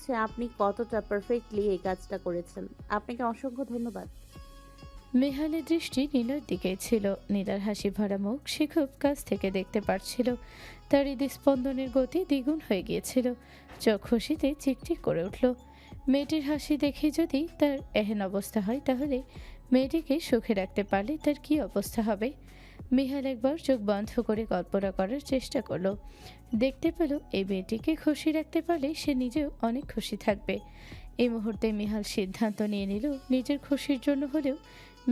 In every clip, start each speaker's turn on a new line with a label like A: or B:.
A: হচ্ছে আপনি কতটা পারফেক্টলি এই কাজটা করেছেন। আপনাকে অসংখ্য ধন্যবাদ।
B: মেহালের দৃষ্টি নীলার দিকেই ছিল। নীলার হাসি ভরা মুখ সে খুব কাছ থেকে দেখতে পারছিল। তার হৃদস্পন্দনের গতি দ্বিগুণ হয়ে গিয়েছিল। চোখ খুশিতে চিকচিক করে উঠল। মেয়েটির হাসি দেখে যদি তার এহেন অবস্থা হয়, তাহলে মেয়েটিকে সুখে রাখতে পারলে তার কি অবস্থা হবে। মিহাল একবার চোখ বন্ধ করে কল্পনা করার চেষ্টা করলো। দেখতে পেল এই মেয়েটিকে খুশি রাখতে পারলে সে নিজেও অনেক খুশি থাকবে। এই মুহূর্তে মিহাল সিদ্ধান্ত নিয়ে নিল, নিজের খুশির জন্য হলেও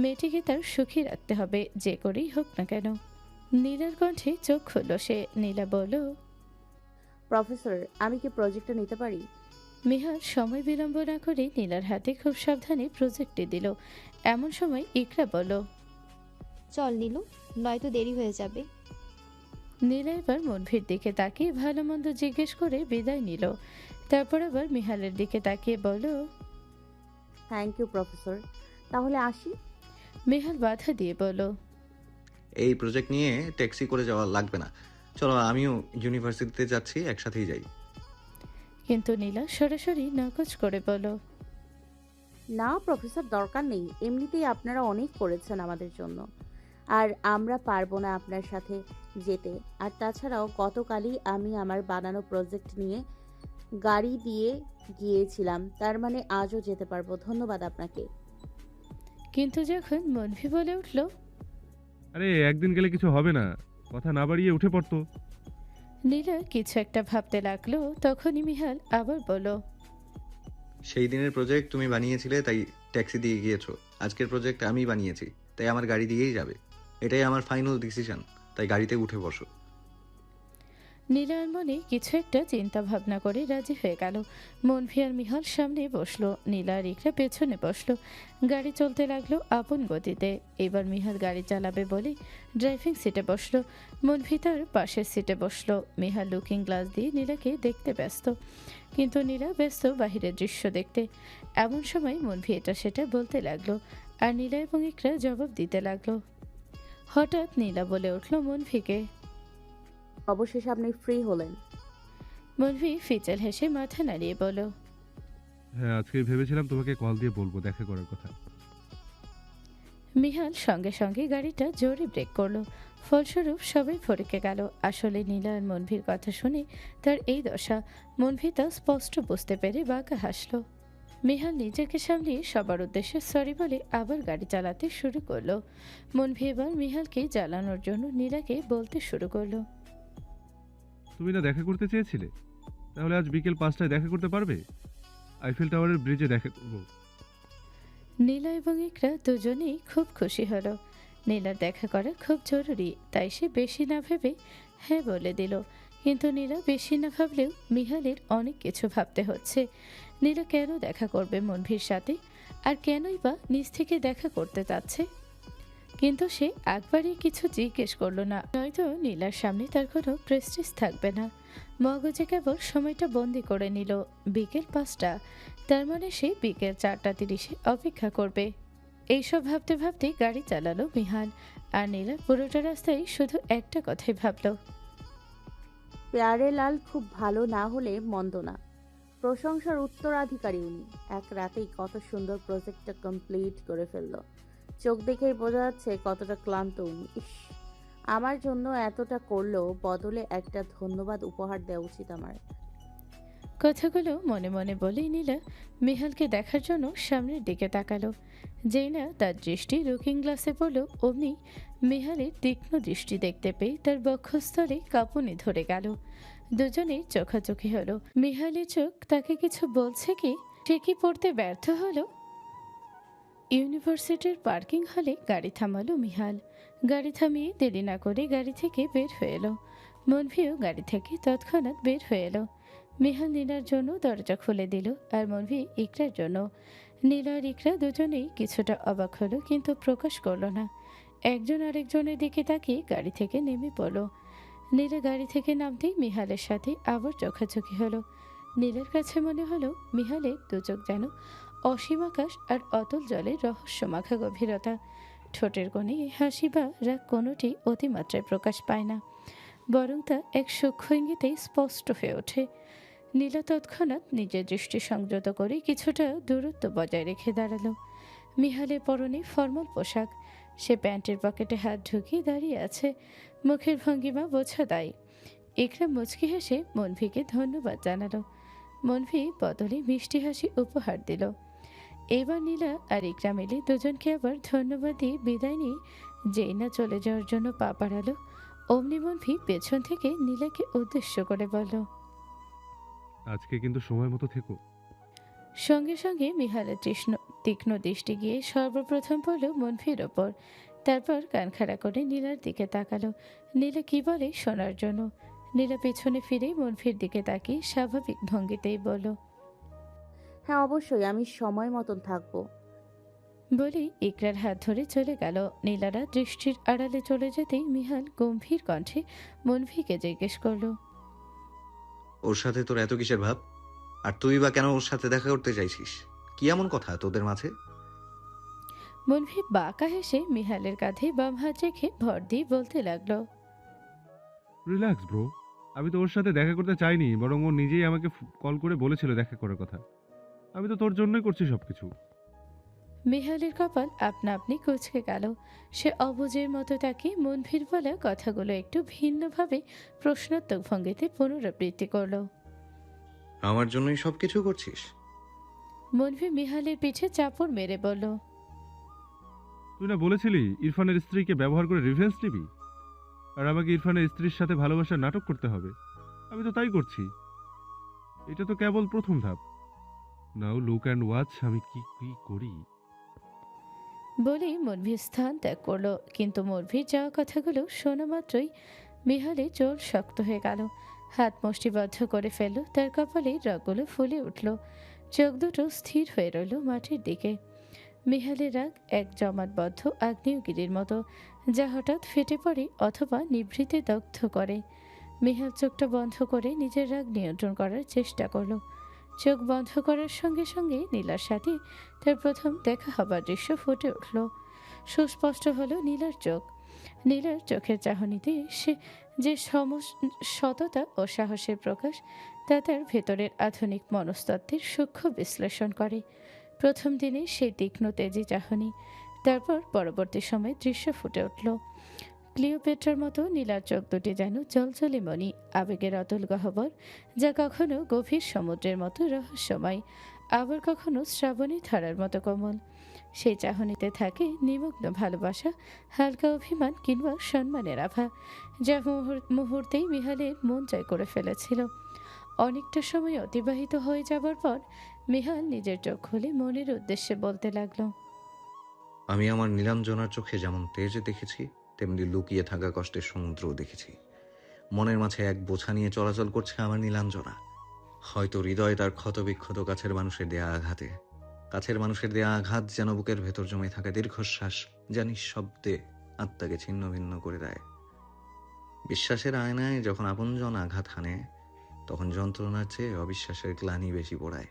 B: মেয়েটিকে তার সুখী রাখতে হবে, যে করেই হোক না কেন। নীলার কণ্ঠে চোখ খুলল সে। নীলা বলল,
A: প্রফেসর, আমি কি প্রজেক্টটা নিতে পারি?
B: মিহাল সময় বিলম্ব না করে নীলার হাতে খুব সাবধানে প্রজেক্টটি দিল। এমন সময় ইকরা বলল,
C: চল নীলু, নয়তো দেরি হয়ে যাবে।
B: নীলা এবার মনভির দিকে তাকিয়ে ভালো মন্দ জিজ্ঞেস করে বিদায় নিল। তারপর আবার মিহালের দিকে তাকিয়ে বলল,
A: থ্যাংক ইউ প্রফেসর, তাহলে আসি।
B: মিহাল বাধা দিয়ে বলল,
D: এই প্রজেক্ট নিয়ে ট্যাক্সি করে যাওয়া লাগবে না। চলো, আমিও ইউনিভার্সিটিতে যাচ্ছি, একসাথেই যাই।
B: কিন্তু নীলা সরাসরি নাকচ করে বলল,
A: না প্রফেসর, দরকার নেই, এমনিতেই আপনারা অনেক করেছেন আমাদের জন্য। আর আমরা পারবো না আপনার সাথে যেতে। আর তাছাড়াও গতকালই আমি আমার বানানো প্রজেক্ট নিয়ে গাড়ি দিয়ে গিয়েছিলাম, তার মানে আজও যেতে পারবো। ধন্যবাদ আপনাকে।
B: কিন্তু যখন মনভি বলে উঠল,
E: আরে একদিন গেলে কিছু হবে না, কথা না বাড়িয়ে উঠে পড়তো।
B: নীলা কিছু একটা ভাবতে লাগলো। তখনই মিহাল আবার বলল,
D: সেই দিনের প্রজেক্ট তুমি বানিয়েছিলে, তাই ট্যাক্সি দিয়ে গিয়েছো। আজকের প্রজেক্ট আমি বানিয়েছি, তাই আমার গাড়ি দিয়েই যাবে। এটাই আমার ফাইনাল ডিসিশন, তাই গাড়িতে উঠে বসো।
B: নীলার মনে কিছু একটা চিন্তা ভাবনা করে রাজি হয়ে গেল। মনভি আর মিহাল সামনে বসলো, নীলা আর ইকরা পেছনে বসলো। গাড়ি চলতে লাগলো আপন গতিতে। এবার মিহাল গাড়ি চালাবে বলে ড্রাইভিং সিটে বসলো। মনভি তার পাশের সিটে বসলো। মিহাল লুকিং গ্লাস দিয়ে নীলাকে দেখতে ব্যস্ত, কিন্তু নীলা ব্যস্ত বাহিরের দৃশ্য দেখতে। এমন সময় মনভি এটা সেটা বলতে লাগলো, আর নীলা এবং ইকরা জবাব দিতে লাগলো। হঠাৎ নীলা বলে উঠল মনভিকে,
A: অবশেষে আপনি ফ্রি হলেন।
B: মনভি ফিচেল হেসে মাথা নাড়িয়ে বলল,
E: হ্যাঁ, আজকে ভেবেছিলাম তোমাকে কল দিয়ে বলবো দেখা করার কথা।
B: মিহাল সঙ্গে সঙ্গে গাড়িটা জোরে ব্রেক করলো। ফলস্বরূপ সবাই ফরকে গেল। আসলে নীলা আর মনভির কথা শুনে তার এই দশা। মনভি তা স্পষ্ট বুঝতে পেরে বাঁকা হাসল। মিহাল নিজেকে সামলিয়ে সবার উদ্দেশ্যে সরি বলে আবার গাড়ি চালাতে শুরু করলো। মনভি এবার মিহালকে জ্বালানোর জন্য নীলাকে বলতে শুরু করলো,
E: তুমি না দেখা করতে চেয়েছিলে, তাহলে আজ বিকেল 5টায় দেখা করতে পারবে? আইফেল টাওয়ারের ব্রিজে দেখা করবো।
B: নীলা এবং ইকরা দুজনেই খুব খুশি হলো। নীলার দেখা করা খুব জরুরি, তাই সে বেশি না ভেবে হ্যাঁ বলে দিল। কিন্তু নীলা বেশি না ভাবলেও মিহালের অনেক কিছু ভাবতে হচ্ছে। নীলা কেন দেখা করবে মনভির সাথে, আর কেনই বা নিজ থেকে দেখা করতে চাচ্ছে। কিন্তু সে একবারই কিছু জিজ্ঞেস করলো না, নয়তো নীলার সামনে তার কোনো প্রেস্টিজ থাকবে না। মগজে কেবল সময়টা বন্দি করে নিল, বিকেল 5টা। তার মানে সে বিকেল 4:30 অপেক্ষা করবে। এইসব ভাবতে ভাবতে গাড়ি চালালো মিহান। আর নীলা পুরোটা রাস্তায় শুধু একটা কথাই ভাবলো,
A: প্যারে লাল খুব ভালো না হলে মন্দ না। প্রশংসার উত্তরাধিকারী উনি। এক রাতেই কত সুন্দর প্রজেক্টটা কমপ্লিট করে ফেললো। চোখ দেখেই বোঝা যাচ্ছে কতটা ক্লান্ত উনি। ইস, আমার জন্য এতটা করলো, বদলে একটা ধন্যবাদ উপহার দেওয়া উচিত আমার।
B: কথাগুলো মনে মনে বলেই নীলা মিহালকে দেখার জন্য সামনের দিকে তাকালো। যেই না তার দৃষ্টি লুকিং গ্লাসে পড়লো, অমনি মিহালের তীক্ষ্ণ দৃষ্টি দেখতে পেয়ে তার বক্ষস্থলে কাঁপুনি ধরে গেল। দুজনেই চোখাচোখি হলো। মিহালের চোখ তাকে কিছু বলছে কি, সে কি পড়তে ব্যর্থ হলো। ইউনিভার্সিটির পার্কিং হলে গাড়ি থামালো মিহাল। গাড়ি থামিয়ে দেরি না করে গাড়ি থেকে বের হয়ে এলো। মনভিও গাড়ি থেকে তৎক্ষণাৎ বের হয়ে এলো। মিহাল নীলার জন্য দরজা খুলে দিল, আর মনভি ইকরার জন্য। নীলা আর ইকরা দুজনেই কিছুটা অবাক হলো, কিন্তু প্রকাশ করলো না। একজন আরেকজনের দিকে তাকিয়ে গাড়ি থেকে নেমে পড়লো। নীলা গাড়ি থেকে নামতেই মিহালের সাথে আবার চোখাচোখি হলো। নীলার কাছে মনে হলো মিহালের দুচোখ যেন অসীম আকাশ আর অতল জলের রহস্যমাখা গভীরতা। ঠোঁটের কোণে হাসি বা রাগ কোনোটি অতিমাত্রায় প্রকাশ পায় না, বরং তা এক সূক্ষ্ম ইঙ্গিতেই স্পষ্ট হয়ে ওঠে। নীলা তৎক্ষণাৎ নিজের দৃষ্টি সংযত করে কিছুটা দূরত্ব বজায় রেখে দাঁড়ালো। মিহালের পরনে ফর্মাল পোশাক, সে প্যান্টের পকেটে হাত ঢুকিয়ে দাঁড়িয়ে আছে, মুখের ভঙ্গিমা বোঝা দায়। ইকরাম মুচকি হেসে মনভিকে ধন্যবাদ জানালো। মনভি বদলে মিষ্টি হাসি উপহার দিল। এবার নীলা আর ইকরাম এলে দুজনকে আবার ধন্যবাদ দিয়ে বিদায় নিয়ে যেই না চলে যাওয়ার জন্য পা বাড়ালো, অমনি মনভি পেছন থেকে নীলাকে উদ্দেশ্য করে বলল।
E: আজকে কিন্তু সময় মতো থেকো।
B: সঙ্গে সঙ্গে মিহালের তীক্ষ্ণ দৃষ্টি গিয়ে সর্বপ্রথম পড়ল মনভির ওপর, তারপর কান খাড়া করে নীলার দিকে তাকালো নীলা কি বলে শোনার জন্য। নীলা পেছনে ফিরে মনভির দিকে তাকিয়ে স্বাভাবিক ভঙ্গিতেই বলল,
A: হ্যাঁ অবশ্যই, আমি সময় মতন থাকবো।
B: বলেই ইকরার হাত ধরে চলে গেল। নীলারা দৃষ্টির আড়ালে চলে যেতেই মিহাল গম্ভীর কণ্ঠে মনভিকে জিজ্ঞেস করল,
D: ওর সাথে তোর এত কিসের ভাব? আর তুই বা কেন ওর সাথে দেখা করতে চাইছিস? কি এমন কথা তোদের মাঝে?
B: মনভি বাঁকা হেসে মিহালের কাঁধে বাম হাত রেখে ভর দিয়ে বলতে লাগলো,
E: রিল্যাক্স ব্রো, আমি তো ওর সাথে দেখা করতে চাইনি, বরং ও নিজেই আমাকে কল করে বলেছিল দেখা করার কথা। আমি তো তোর জন্যই করছি সবকিছু।
B: মিহালের কপাল আপনা আপনি কুঁচকে গেল। সে অবুঝের মতো তাকে মনভির বলা কথাগুলো একটু ভিন্নভাবে প্রশ্নাত্মক ভঙ্গিতে পুনরাবৃত্তি করল।
D: আমার জন্যই সবকিছু করছিস?
B: মনভি মিহালের পিঠে চাপড় মেরে বলল,
E: তুই না বলেছিলি ইরফানের স্ত্রীকে ব্যবহার করে রিভেঞ্জ নিবি, আর আমাকে ইরফানের স্ত্রীর সাথে ভালোবাসার নাটক করতে হবে। আমি তো তাই করছি। এটা তো কেবল প্রথম ধাপ। নাও লুক অ্যান্ড ওয়াচ আমি কি কি করি।
B: বলেই মনভি স্থান ত্যাগ করলো। কিন্তু মনভির যাওয়া কথাগুলো শোনা মাত্রই মিহালে জোর শক্ত হয়ে গেল, হাত মুষ্টিবদ্ধ করে ফেলল, তার কপালে রাগগুলো ফুলে উঠল, চোখ দুটো স্থির হয়ে রইল মাটির দিকে। মিহালের রাগ এক জমাটবদ্ধ আগ্নেয়গিরির মতো, যা হঠাৎ ফেটে পড়ে অথবা নিভৃতে দগ্ধ করে। মিহাল চোখটা বন্ধ করে নিজের রাগ নিয়ন্ত্রণ করার চেষ্টা করলো। চোখ বন্ধ করার সঙ্গে সঙ্গে নীলার সাথে তার প্রথম দেখা হবার দৃশ্য ফুটে উঠল। সুস্পষ্ট হলো নীলার চোখ। নীলার চোখের চাহনিতে সে যে সততা ও সাহসের প্রকাশ, তা তার ভেতরের আধুনিক মনস্তত্ত্বের সূক্ষ্ম বিশ্লেষণ করে। প্রথম দিনে সেই তীক্ষ্ণ তেজি চাহনি, তারপর পরবর্তী সময়ে দৃশ্য ফুটে উঠল। ক্লিওপেট্রার মতো নীলার চোখ দুটি যেন জলজলে মণি, আবেগের অতুল গহ্বর, যা কখনো গভীর সমুদ্রের মতো রহস্যময়, আবার কখনো শ্রাবণী ধারার মতো কোমল। সেই চাহনিতে থাকে নিমগ্ন ভালোবাসা, হালকা অভিমান কিংবা সম্মানের আভা, যা মুহূর্তেই মিহালের মন জয় করে ফেলেছিল। অনেকটা সময় অতিবাহিত হয়ে যাবার পর মিহাল নিজের চোখ খুলে মনের উদ্দেশ্যে বলতে লাগলো,
D: আমি আমার নীলাঞ্জনার চোখে যেমন তেজ দেখেছি, তেমনি লুকিয়ে থাকা কষ্টের সমুদ্রও দেখেছি। মনের মাঝে এক বোঝা নিয়ে চলাচল করছে আমার নীলাঞ্জনা। হয়তো হৃদয় তার ক্ষতবিক্ষত কাছের মানুষের দেয়া আঘাতে, কাছের মানুষের দেয়া আঘাত যেন বুকের ভেতর জমে থাকা দীর্ঘশ্বাস জানি শব্দে আত্মাকে ছিন্ন ভিন্ন করে দেয়। বিশ্বাসের আয়নায় যখন আপনজন আঘাত হানে, তখন যন্ত্রণার চেয়ে অবিশ্বাসের গ্লানি বেশি পড়ায়।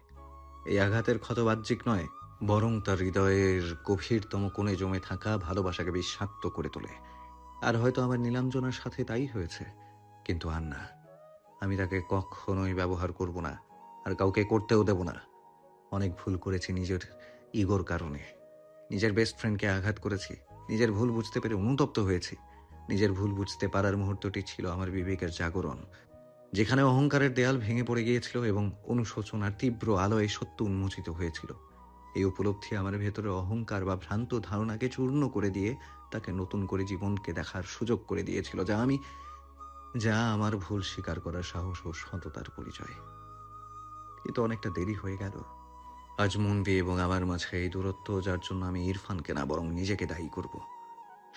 D: এই আঘাতের ক্ষত বাহ্যিক নয়, বরং তার হৃদয়ের গভীরতম কোণে জমে থাকা ভালোবাসাকে বিষাক্ত করে তোলে। আর হয়তো আমার নীলাঞ্জনার সাথে তাই হয়েছে, কিন্তু আর না। আমি তাকে কখনোই ব্যবহার করব না, আর কাউকে করতেও দেব না। অনেক ভুল করেছি নিজের ইগোর কারণে, নিজের বেস্ট ফ্রেন্ডকে আঘাত করেছি, নিজের ভুল বুঝতে পেরে অনুতপ্ত হয়েছি। নিজের ভুল বুঝতে পারার মুহূর্তটি ছিল আমার বিবেকের জাগরণ, যেখানে অহংকারের দেয়াল ভেঙে পড়ে গিয়েছিল এবং অনুশোচনার তীব্র আলোয় সত্য উন্মোচিত হয়েছিল। এই উপলব্ধি আমার ভেতরে অহংকার বা ভ্রান্ত ধারণাকে চূর্ণ করে দিয়ে তাকে নতুন করে জীবনকে দেখার সুযোগ করে দিয়েছিল, যা আমার ভুল স্বীকার করার সাহস ও সততার পরিচয়। কিন্তু অনেকটা দেরি হয়ে গেল। আজ মনভি এবং আমার মাঝে এই দূরত্ব, যার জন্য আমি ইরফানকে না বরং নিজেকে দায়ী করব।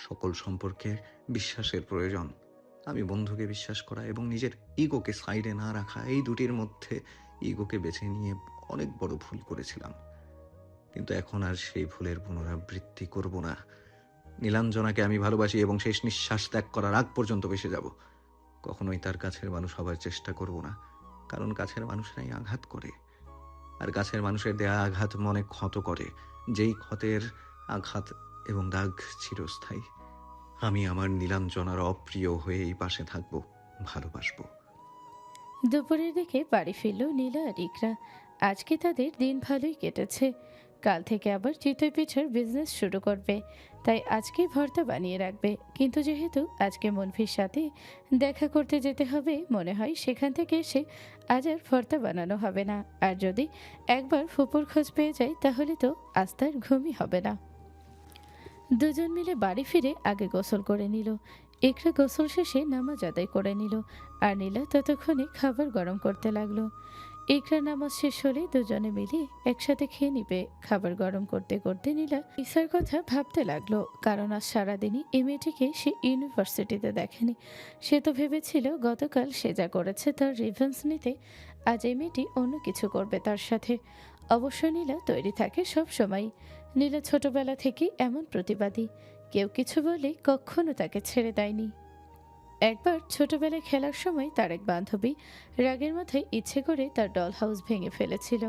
D: সকল সম্পর্কে বিশ্বাসের প্রয়োজন। আমি বন্ধুকে বিশ্বাস করা এবং নিজের ইগোকে সাইডে না রাখা, এই দুটির মধ্যে ইগোকে বেছে নিয়ে অনেক বড় ভুল করেছিলাম। কিন্তু এখন আর সেই ভুলের পুনরাবৃত্তি করব না। নীলাঞ্জনাকে আমি ভালোবাসি এবং শেষ নিঃশ্বাস ত্যাগ করার আগ পর্যন্ত বেঁচে যাব। কখনোই তার কাছের মানুষ হবার চেষ্টা করব না, কারণ কাছের মানুষরাই আঘাত করে, আর কাছের মানুষের দেয়া আঘাত মনে ক্ষত করে, যেই ক্ষতের আঘাত এবং দাগ চিরস্থায়ী। আমি আমার নীলাঞ্জনার অপ্রিয় হয়ে এই পাশে থাকবো, ভালোবাসবো।
B: দুপুরের দিকে বাড়ি ফিরল নীলা আর ইকরা। আজকে তাদের দিন ভালোই কেটেছে। কাল থেকে আবার চিতই পিঠার বিজনেস শুরু করবে, তাই আজকেই ভর্তা বানিয়ে রাখবে। কিন্তু যেহেতু আজকে মনফির সাথে দেখা করতে যেতে হবে, মনে হয় সেখান থেকে এসে আজ আর ভর্তা বানানো হবে না। আর যদি একবার ফুপুর খোঁজ পেয়ে যায় তাহলে তো আজ তার ঘুমই হবে না। দুজন মিলে বাড়ি ফিরে আগে গোসল করে নিল। ইকরা গোসল শেষে নামাজ আদায় করে নিল, আর নীলা ততক্ষণে খাবার গরম করতে লাগলো। ইকরা নামাজ শেষ হলে দুজনে মিলে একসাথে খেয়ে নিবে। খাবার গরম করতে করতে নীলা ইসার কথা ভাবতে লাগলো, কারণ আজ সারাদিনই এই মেয়েটিকে সে ইউনিভার্সিটিতে দেখেনি। সে তো ভেবেছিল গতকাল সে যা করেছে তার রিভেঞ্জ নিতে আজ এই মেয়েটি অন্য কিছু করবে তার সাথে। অবশ্য নীলা তৈরি থাকে সব সময়। নীলা ছোটবেলা থেকেই এমন প্রতিবাদী, কেউ কিছু বলে কখনো তাকে ছেড়ে দেয়নি। একবার ছোটবেলায় খেলার সময় তার এক বান্ধবী রাগের মাথায় ইচ্ছে করে তার ডল হাউস ভেঙে ফেলেছিল।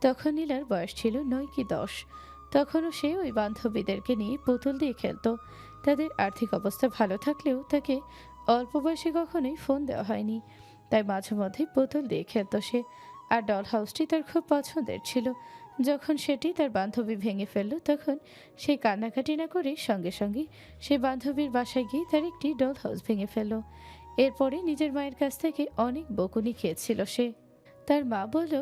B: তখন নীলার বয়স ছিল 9 কি 10। তখনও সে ওই বান্ধবীদেরকে নিয়ে পুতুল দিয়ে খেলতো। তাদের আর্থিক অবস্থা ভালো থাকলেও তাকে অল্প বয়সে কখনোই ফোন দেওয়া হয়নি, তাই মাঝে মধ্যেই পুতুল দিয়ে খেলতো সে। আর ডল হাউসটি তার খুব পছন্দের ছিল। যখন সেটি তার বান্ধবী ভেঙে ফেলল তখন সে কান্নাকাটি না করে সঙ্গে সঙ্গে সে বান্ধবীর বাসায় গিয়ে তার একটি ডল হাউস ভেঙে ফেলল। এরপরে নিজের মায়ের কাছ থেকে অনেক বকুনি খেয়েছিল সে। তার মা বলল,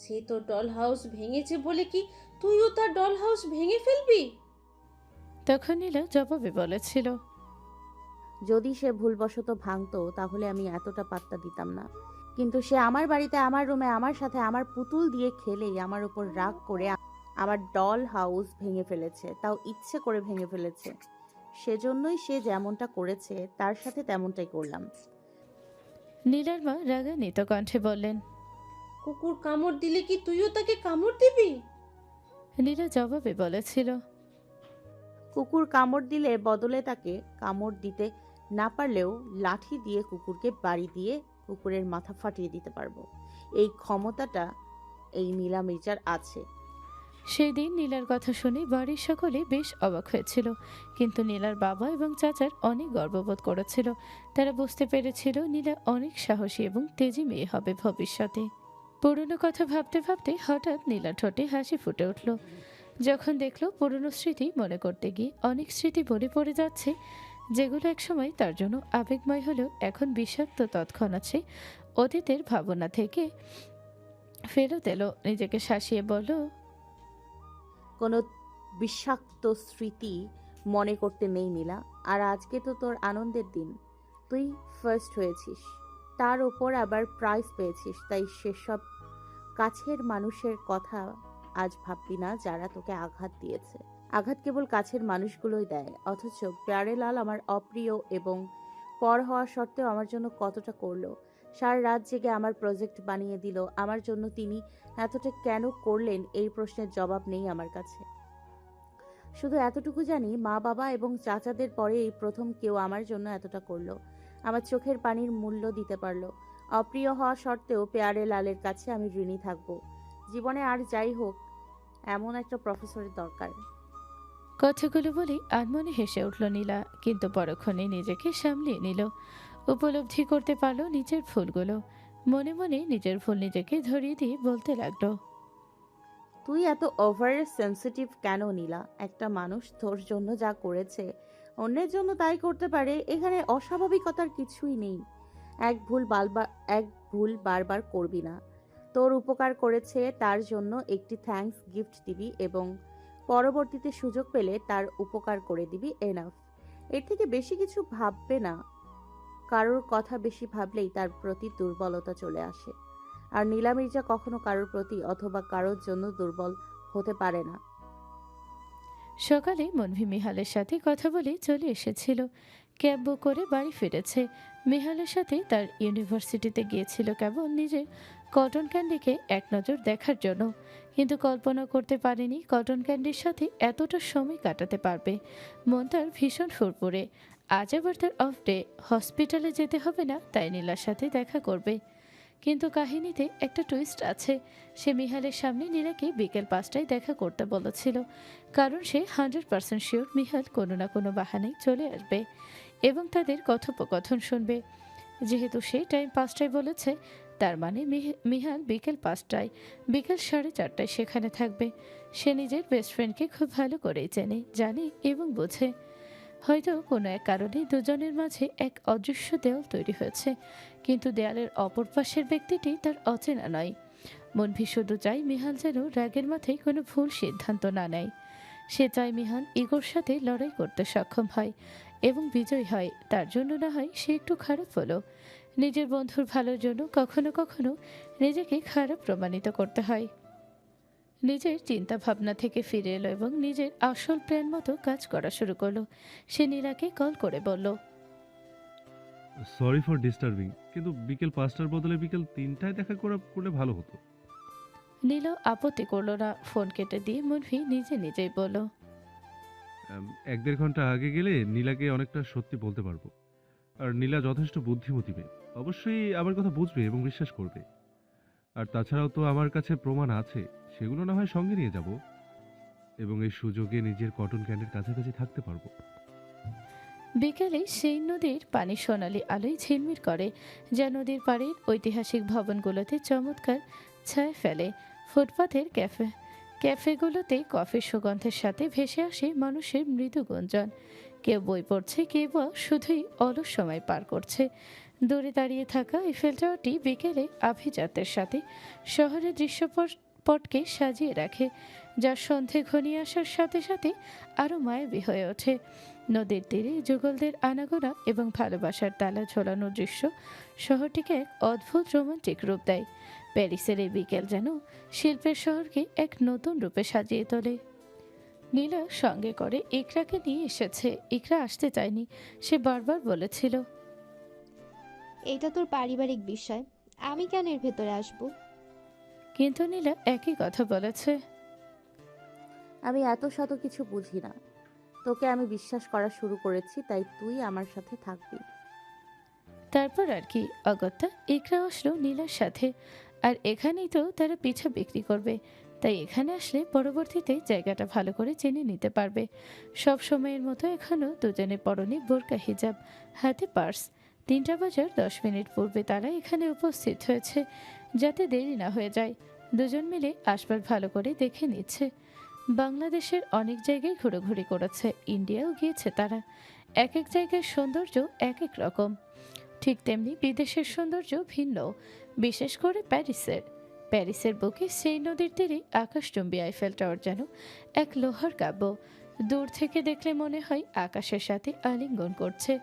A: সে তো ডল হাউস ভেঙেছে বলে কি তুইও তার ডল হাউস ভেঙে ফেলবি?
B: তখন নীলা জবাবে বলেছিল,
A: যদি সে ভুলবশত ভাঙতো তাহলে আমি এতটা পাত্তা দিতাম না, কিন্তু সে আমার বাড়িতে আমার রুমে আমার সাথে আমার পুতুল দিয়ে খেলেই আমার উপর রাগ করে আমার ডল হাউস ভেঙে ফেলেছে, তাও ইচ্ছে করে ভেঙে ফেলেছে। সেজন্যই সে যেমনটা করেছে তার সাথে তেমনটাই করলাম।
B: নীলার মা রাগান্বিত কণ্ঠে বললেন।
A: কুকুর কামড় দিলে কি তুইও তাকে কামড় দিবি?
B: নীলা জবাবে বলেছিল,
A: কুকুর কামড় দিলে বদলে তাকে কামড় দিতে না পারলেও লাঠি দিয়ে কুকুরকে বাড়ি দিয়ে কুকুরের মাথা ফাটিয়ে দিতে পারবো। এই ক্ষমতাটা এই নীলা মির্জার আছে।
B: সেই দিন নীলার কথা শুনে বাড়ির সকলে বেশ অবাক হয়েছিল, কিন্তু নীলার বাবা এবং চাচার অনেক গর্ববোধ করেছিল। তারা বুঝতে পেরেছিল নীলা অনেক সাহসী এবং তেজি মেয়ে হবে ভবিষ্যতে। পুরনো কথা ভাবতে ভাবতে হঠাৎ নীলার ঠোঁটে হাসি ফুটে উঠল। যখন দেখলো পুরনো স্মৃতি মনে করতে গিয়ে অনেক স্মৃতি মনে পড়ে যাচ্ছে, যেগুলো একসময় তার জন্য আবেগময় হলেও এখন বিষাক্ত। তৎক্ষণাৎ সে অতীতের ভাবনা থেকে ফেরত এলো, নিজেকে শাসিয়ে বলল,
A: কোনো বিষাক্ত স্মৃতি মনে করতে নেই নীলা। আর আজকে তো তোর আনন্দের দিন, তুই ফার্স্ট হয়েছিস, তার ওপর আবার প্রাইজ পেয়েছিস, তাই সেসব কাছের মানুষের কথা আজ ভাববি না যারা তোকে আঘাত দিয়েছে। আঘাত কেবল কাছের মানুষগুলোই দেয়। অথচ প্যারেলাল আমার অপ্রিয় এবং পর হওয়া সত্ত্বেও আমার জন্য কতটা করলো। সারা রাত জেগে আমার প্রজেক্ট বানিয়ে দিল। আমার জন্য তিনি এতটা কেন করলেন এই প্রশ্নের জবাব নেই আমার কাছে। শুধু এতটুকু জানি, মা বাবা এবং চাচাদের পরে এই প্রথম কেউ আমার জন্য এতটা করলো, আমার চোখের পানির মূল্য দিতে পারলো। অপ্রিয় হওয়া সত্ত্বেও পেয়ারে লালের কাছে আমি ঋণী থাকবো জীবনে। আর যাই হোক, এমন একটা প্রফেসরের দরকার।
B: কথাগুলো বলে আনমনে হেসে উঠল নীলা, কিন্তু পরক্ষণে নিজেকে সামলিয়ে নিল। উপলব্ধি করতে পারল নিজের ভুলগুলো। মনে মনে নিজের ভুল নিজেকে ধরিয়ে দিয়ে বলতে লাগলো,
A: তুই এত ওভার সেন্সিটিভ কেন নীলা? একটা মানুষ তোর জন্য যা করেছে অন্যের জন্য তাই করতে পারে, এখানে অস্বাভাবিকতার কিছুই নেই। এক ভুল বারবার করবি না। তোর উপকার করেছে তার জন্য একটি থ্যাঙ্কস গিফট দিবি এবং পরবর্তীতে সুযোগ পেলে তার উপকার করে দিবি, এনাফ। এর থেকে বেশি কিছু ভাববে না। কারোর কথা বেশি ভাবলেই তার প্রতি দুর্বলতা চলে আসে। আর নীলা মির্জা কখনো কারোর প্রতি অথবা কারোর জন্য দুর্বল হতে পারে না।
B: সকালে মনভি মিহালের সাথে কথা বলে চলে এসেছিল। ক্যাব বুক করে বাড়ি ফিরেছে। মিহালের সাথে তার ইউনিভার্সিটিতে গিয়েছিল কেবল নিজের কটন ক্যান্ডিকে এক নজর দেখার জন্য, কিন্তু কল্পনা করতে পারেনি কটন ক্যান্ডির সাথে এতটা সময় কাটাতে পারবে। মন তার ভীষণ ফুরফুরে। আজ আবার তার অফ ডে, হসপিটালে যেতে হবে না, তাই নীলার সাথে দেখা করবে। কিন্তু কাহিনীতে একটা টুইস্ট আছে। সে মিহালের সামনে নীলাকে বিকেল 5টায় দেখা করতে বলেছিল, কারণ সে 100% শিওর মিহাল কোনো না কোনো বাহানায় চলে আসবে এবং তাদের কথোপকথন শুনবে। যেহেতু সে টাইম 5টায় বলেছে, তার মানে মিহান বিকেল 5টায়, বিকেল 4:30টায় সেখানে থাকবে। সে নিজের বেস্ট ফ্রেন্ডকে খুব ভালো করেই চেনে, জানে এবং বোঝে। হয়তো কোনো এক কারণে দুজনের মাঝে এক অদৃশ্য দেওয়াল তৈরি হয়েছে, কিন্তু দেয়ালের অপর পাশের ব্যক্তিটি তার অচেনা নয়। মনভি শুধু চায় মিহান যেন রাগের মাথায় কোনো ভুল সিদ্ধান্ত না নেয়। সে চায় মিহান ইগোর সাথে লড়াই করতে সক্ষম হয় এবং বিজয়ী হয়। তার জন্য না হয় সে একটু খারাপ হলো। নিজের বন্ধুর ভালোর জন্য কখনো কখনো নিজেকে খারাপ প্রমাণিত করতে হয়। নিজের চিন্তা ভাবনা থেকে ফিরে এলো এবং নিজের আসল প্ল্যান মতো কাজ করা শুরু করলো। সে নীলাকে কল করে বলল,
E: সরি ফর ডিস্টার্বিং, কিন্তু বিকেল 5টার বদলে বিকেল 3টায় দেখা করলে ভালো হতো।
B: নীলা আপত্তি করলো না। ফোন কেটে দিয়ে মনভি নিজে নিজেই বলল,
E: 1-1.5 ঘন্টা আগে গেলে নীলাকে অনেকটা সত্যি বলতে পারবো। আর নীলা যথেষ্ট বুদ্ধিমতী মেয়ে, অবশ্যই আমার কথা বুঝবে এবং বিশ্বাস করবে। আর তাছাড়াও তো আমার কাছে প্রমাণ আছে, সেগুলো না হয় সঙ্গে নিয়ে যাব এবং এই সুযোগে নিজের কটন ক্যান্ডির কাছাকাছি থাকতে পারবো।
B: বিকেলে সেই নদীর পানি সোনালি আলোয় ঝিলমিল করে, যা নদীর পাড়ের ঐতিহাসিক ভবনগুলোতে চমৎকার ছায়া ফেলে। ফুটপাথের ক্যাফেগুলোতে কফির সুগন্ধের সাথে ভেসে আসে মানুষের মৃদু গুঞ্জন। কেউ বই পড়ছে, কেউ বা শুধুই অলস সময় পার করছে। দূরে দাঁড়িয়ে থাকা ইফেল টাওয়ারটি বিকেলে আভিজাত্যের সাথে শহরের দৃশ্যপটকে সাজিয়ে রাখে, যা সন্ধে ঘনিয়ে আসার সাথে সাথে আরও মায়াবী হয়ে ওঠে। নদীর তীরে যুগলদের আনাগোনা এবং ভালোবাসার তালা ঝোলানো দৃশ্য শহরটিকে এক অদ্ভুত রোমান্টিক রূপ দেয়। প্যারিসের এই বিকেল যেন শিল্পের শহরকে এক নতুন রূপে সাজিয়ে তোলে। নীলা সঙ্গে করে ইকরাকে নিয়ে এসেছে। ইকরা আসতে চায়নি, সে বারবার বলেছিল,
C: এটা তোর পারিবারিক বিষয়, আমি কেন এর ভেতরে আসবো?
B: কিন্তু নীলা একই কথা বলেছে।
A: আমি এত শত কিছু বুঝি না, তোকে আমি বিশ্বাস করা শুরু করেছি, তাই তুই আমার সাথে থাকবি।
B: তারপর আর কি, অগত্যা ইকরা আসলো নীলার সাথে। আর এখানেই তো তারা পিঠা বিক্রি করবে, তাই এখানে আসলে পরবর্তীতে জায়গাটা ভালো করে চিনে নিতে পারবে। সব সময়ের মতো এখনও দুজনে পরনে বোরকা হিজাব, হাতে পার্স। 3টা বাজার 10 মিনিট পূর্বে তারা এখানে উপস্থিত হয়েছে, যাতে দেরি না হয়ে যায়। দুজন মিলে আসবার ভালো করে দেখে নিচ্ছে। বাংলাদেশের অনেক জায়গায় ঘোরাঘুরি করেছে, ইন্ডিয়াও গিয়েছে তারা। এক এক জায়গার সৌন্দর্য এক এক রকম। ঠিক তেমনি বিদেশের সৌন্দর্য ভিন্ন, বিশেষ করে প্যারিসের বুকে সেই নদীর তীরে আকাশচুম্বী আইফেল টাওয়ার যেন এক লোহার কাব্য। দূর থেকে দেখলে মনে হয় আকাশের সাথে আলিঙ্গন করছে,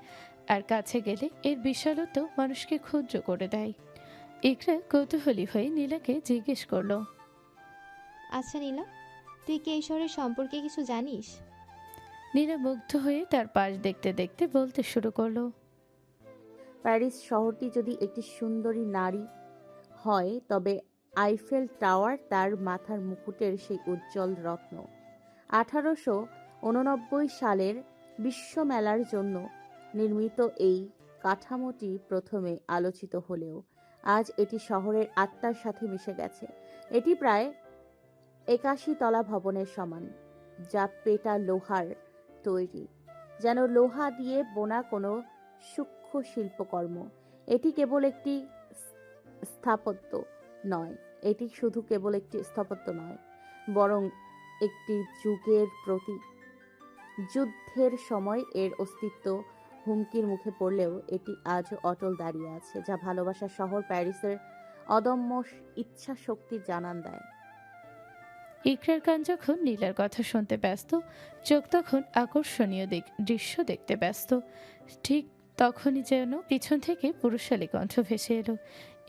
B: আর কাছে গেলে এর বিশালত্ব মানুষকে ক্ষুদ্র করে দেয়। ইকরা কৌতূহলী হয়ে নীলাকে জিজ্ঞেস করলো,
C: আচ্ছা নীলা, তুই কি এই শহরের সম্পর্কে কিছু জানিস?
B: নীলা মুগ্ধ হয়ে তার পাশ দেখতে দেখতে বলতে শুরু করলো,
A: প্যারিস শহরটি যদি একটি সুন্দরী নারী হয়, তবে আইফেল টাওয়ার তার মাথার মুকুটের সেই উজ্জ্বল রত্ন। 1889 সালের বিশ্ব মেলার জন্য নির্মিত এই কাঠামোটি প্রথমে আলোচিত হলেও আজ এটি শহরের আত্মার সাথে মিশে গেছে। এটি প্রায় 81 তলা ভবনের সমান, যা পেটা লোহার তৈরি, যেন লোহা দিয়ে বোনা কোনো সূক্ষ্ম শিল্পকর্ম। এটি কেবল একটি স্থাপত্য নয়, এটি শুধু কেবল একটি স্থাপত্য নয়, বরং একটি যুগের প্রতীক। যুদ্ধের সময় এর অস্তিত্ব হুমকির মুখে পড়লেও এটি আজও অটল দাঁড়িয়ে আছে, যা ভালোবাসার শহর প্যারিসের অদম্য ইচ্ছা শক্তির জানান দেয়।
B: ইকরার কান যখন নীলার কথা শুনতে ব্যস্ত, চোখ তখন আকর্ষণীয় দৃশ্য দেখতে ব্যস্ত। ঠিক তখনই যেন পিছন থেকে পুরুষালী কণ্ঠ ভেসে এলো।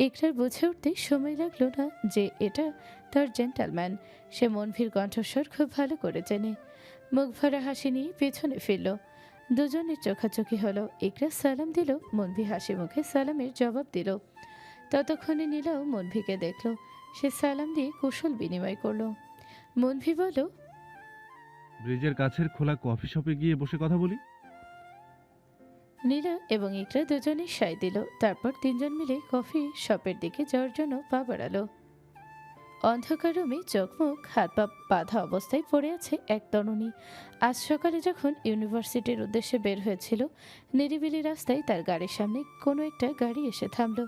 B: ইকরার বুঝে উঠতে সময় লাগলো না যে এটা তার জেন্টালম্যান। সে মনভির কণ্ঠস্বর খুব ভালো করে চেনে। মুখ ভরা হাসি নিয়ে পেছনে ফিরল। দুজনের চোখাচোখি হলো। ইকরা সালাম দিল, মনভি হাসি মুখে সালামের জবাব দিল। ততক্ষণে নীলাও মনভিকে দেখল। সে সালাম দিয়ে কুশল বিনিময় করলো। মনভি বলল,
E: ব্রিজের কাছের খোলা কফি শপে গিয়ে বসে কথা বলি।
B: নীলা এবং ইকরা দুজনেই সায় দিল। তারপর তিনজন মিলে কফি শপের দিকে যাওয়ার জন্য পা বাড়ালো। অন্ধকার রুমে চোখ মুখ হাত পা বাঁধা অবস্থায় পড়ে আছে এক তরুণী। আজ সকালে যখন ইউনিভার্সিটির উদ্দেশ্যে বের হয়েছিল, নিরিবিলি রাস্তায় তার গাড়ির সামনে কোনো একটা গাড়ি এসে থামলো।